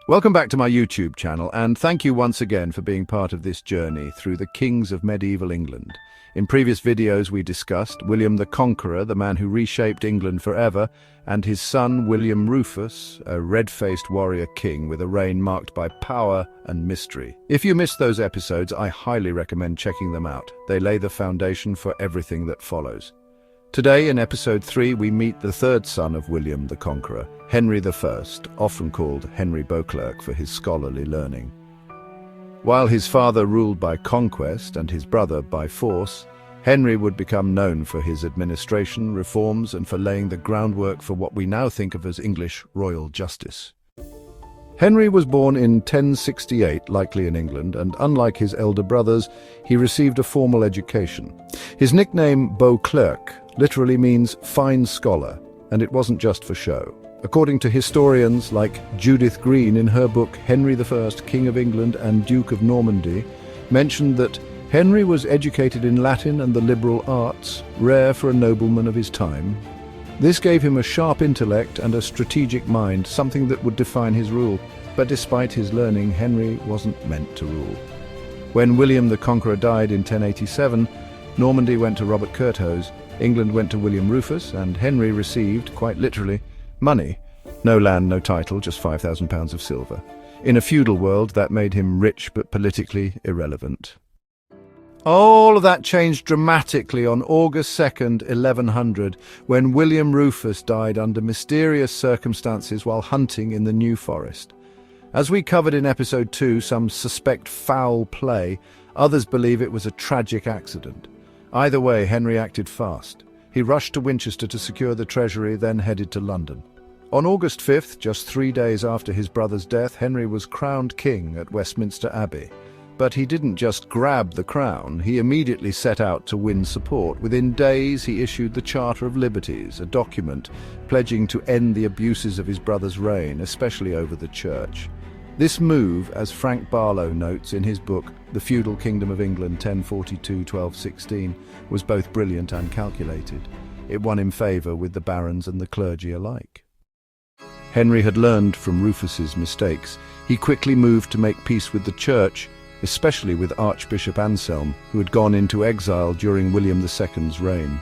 Welcome back to my YouTube channel, and thank you once again for being part of this journey through the kings of medieval England. In previous videos we discussed William the Conqueror, the man who reshaped England forever, and his son William Rufus, a red-faced warrior king with a reign marked by power and mystery. If you missed those episodes, I highly recommend checking them out. They lay the foundation for everything that follows. Today, in episode 3, we meet the third son of William the Conqueror, Henry I, often called Henry Beauclerc for his scholarly learning. While his father ruled by conquest and his brother by force, Henry would become known for his administration, reforms, and for laying the groundwork for what we now think of as English royal justice. Henry was born in 1068, likely in England, and unlike his elder brothers, he received a formal education. His nickname, Beauclerc, literally means fine scholar, and it wasn't just for show. According to historians like Judith Green in her book Henry I, King of England and Duke of Normandy, mentioned that Henry was educated in Latin and the liberal arts, rare for a nobleman of his time. This gave him a sharp intellect and a strategic mind, something that would define his rule. But despite his learning, Henry wasn't meant to rule. When William the Conqueror died in 1087, Normandy went to Robert Curthose, England went to William Rufus, and Henry received, quite literally, money. No land, no title, just £5,000 of silver. In a feudal world, that made him rich but politically irrelevant. All of that changed dramatically on August 2nd, 1100, when William Rufus died under mysterious circumstances while hunting in the New Forest. As we covered in episode 2, some suspect foul play, others believe it was a tragic accident. Either way, Henry acted fast. He rushed to Winchester to secure the treasury, then headed to London. On August 5th, just 3 days after his brother's death, Henry was crowned king at Westminster Abbey. But he didn't just grab the crown, he immediately set out to win support. Within days, he issued the Charter of Liberties, a document pledging to end the abuses of his brother's reign, especially over the church. This move, as Frank Barlow notes in his book The Feudal Kingdom of England 1042-1216, was both brilliant and calculated. It won him favour with the barons and the clergy alike. Henry had learned from Rufus's mistakes. He quickly moved to make peace with the church, especially with Archbishop Anselm, who had gone into exile during William II's reign.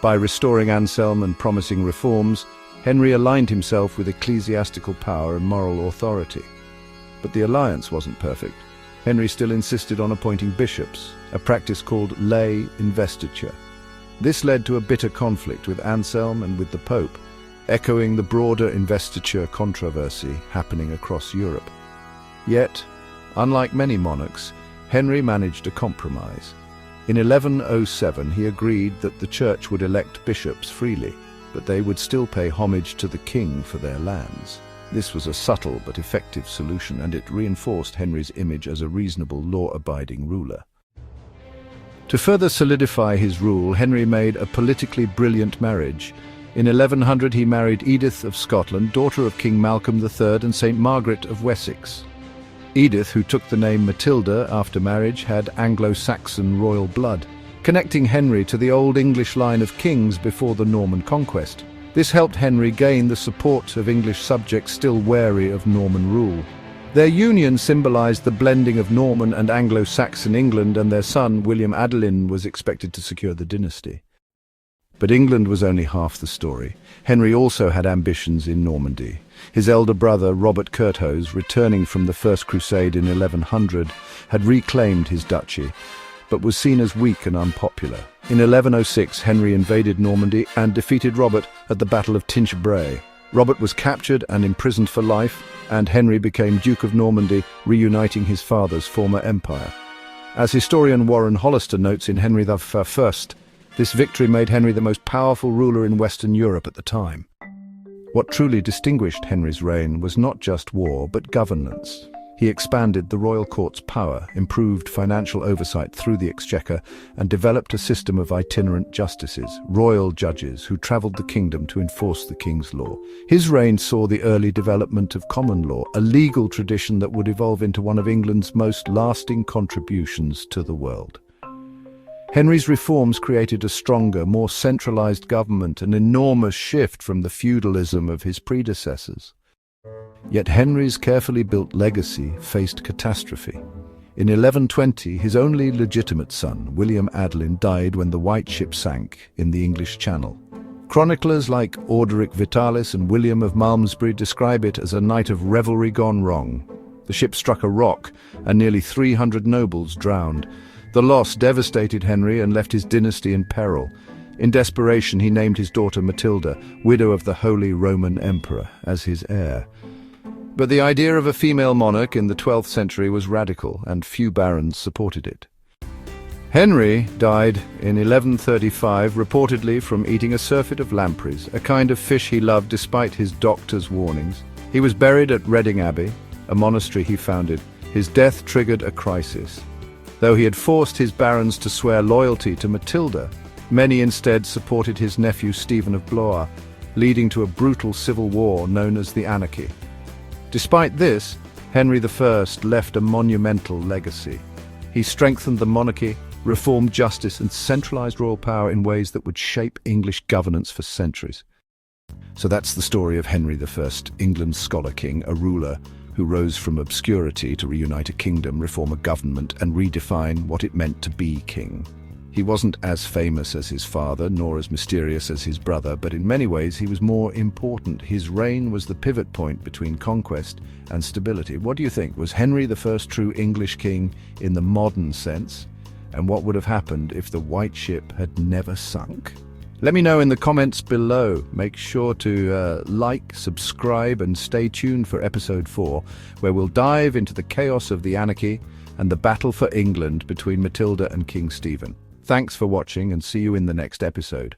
By restoring Anselm and promising reforms, Henry aligned himself with ecclesiastical power and moral authority. But the alliance wasn't perfect. Henry still insisted on appointing bishops, a practice called lay investiture. This led to a bitter conflict with Anselm and with the Pope, echoing the broader investiture controversy happening across Europe. Yet, unlike many monarchs, Henry managed a compromise. In 1107, he agreed that the church would elect bishops freely, but they would still pay homage to the king for their lands. This was a subtle but effective solution, and it reinforced Henry's image as a reasonable, law-abiding ruler. To further solidify his rule, Henry made a politically brilliant marriage. In 1100, he married Edith of Scotland, daughter of King Malcolm III and St. Margaret of Wessex. Edith, who took the name Matilda after marriage, had Anglo-Saxon royal blood, connecting Henry to the Old English line of kings before the Norman conquest. This helped Henry gain the support of English subjects still wary of Norman rule. Their union symbolized the blending of Norman and Anglo-Saxon England, and their son, William Adelin, was expected to secure the dynasty. But England was only half the story. Henry also had ambitions in Normandy. His elder brother, Robert Curthose, returning from the First Crusade in 1100, had reclaimed his duchy, but was seen as weak and unpopular. In 1106, Henry invaded Normandy and defeated Robert at the Battle of Tinchebray. Robert was captured and imprisoned for life, and Henry became Duke of Normandy, reuniting his father's former empire. As historian Warren Hollister notes in Henry I, this victory made Henry the most powerful ruler in Western Europe at the time. What truly distinguished Henry's reign was not just war, but governance. He expanded the royal court's power, improved financial oversight through the exchequer, and developed a system of itinerant justices, royal judges who travelled the kingdom to enforce the king's law. His reign saw the early development of common law, a legal tradition that would evolve into one of England's most lasting contributions to the world. Henry's reforms created a stronger, more centralised government, an enormous shift from the feudalism of his predecessors. Yet Henry's carefully built legacy faced catastrophe. In 1120, his only legitimate son, William Adelin, died when the White Ship sank in the English Channel. Chroniclers like Orderic Vitalis and William of Malmesbury describe it as a night of revelry gone wrong. The ship struck a rock, and nearly 300 nobles drowned. The loss devastated Henry and left his dynasty in peril. In desperation, he named his daughter Matilda, widow of the Holy Roman Emperor, as his heir. But the idea of a female monarch in the 12th century was radical, and few barons supported it. Henry died in 1135, reportedly from eating a surfeit of lampreys, a kind of fish he loved despite his doctor's warnings. He was buried at Reading Abbey, a monastery he founded. His death triggered a crisis. Though he had forced his barons to swear loyalty to Matilda, many instead supported his nephew Stephen of Blois, leading to a brutal civil war known as the Anarchy. Despite this, Henry I left a monumental legacy. He strengthened the monarchy, reformed justice, and centralized royal power in ways that would shape English governance for centuries. So that's the story of Henry I, England's scholar king, a ruler who rose from obscurity to reunite a kingdom, reform a government, and redefine what it meant to be king. He wasn't as famous as his father, nor as mysterious as his brother, but in many ways he was more important. His reign was the pivot point between conquest and stability. What do you think? Was Henry I true English king in the modern sense? And what would have happened if the White Ship had never sunk? Let me know in the comments below. Make sure to like, subscribe, and stay tuned for episode 4, where we'll dive into the chaos of the anarchy and the battle for England between Matilda and King Stephen. Thanks for watching, and see you in the next episode.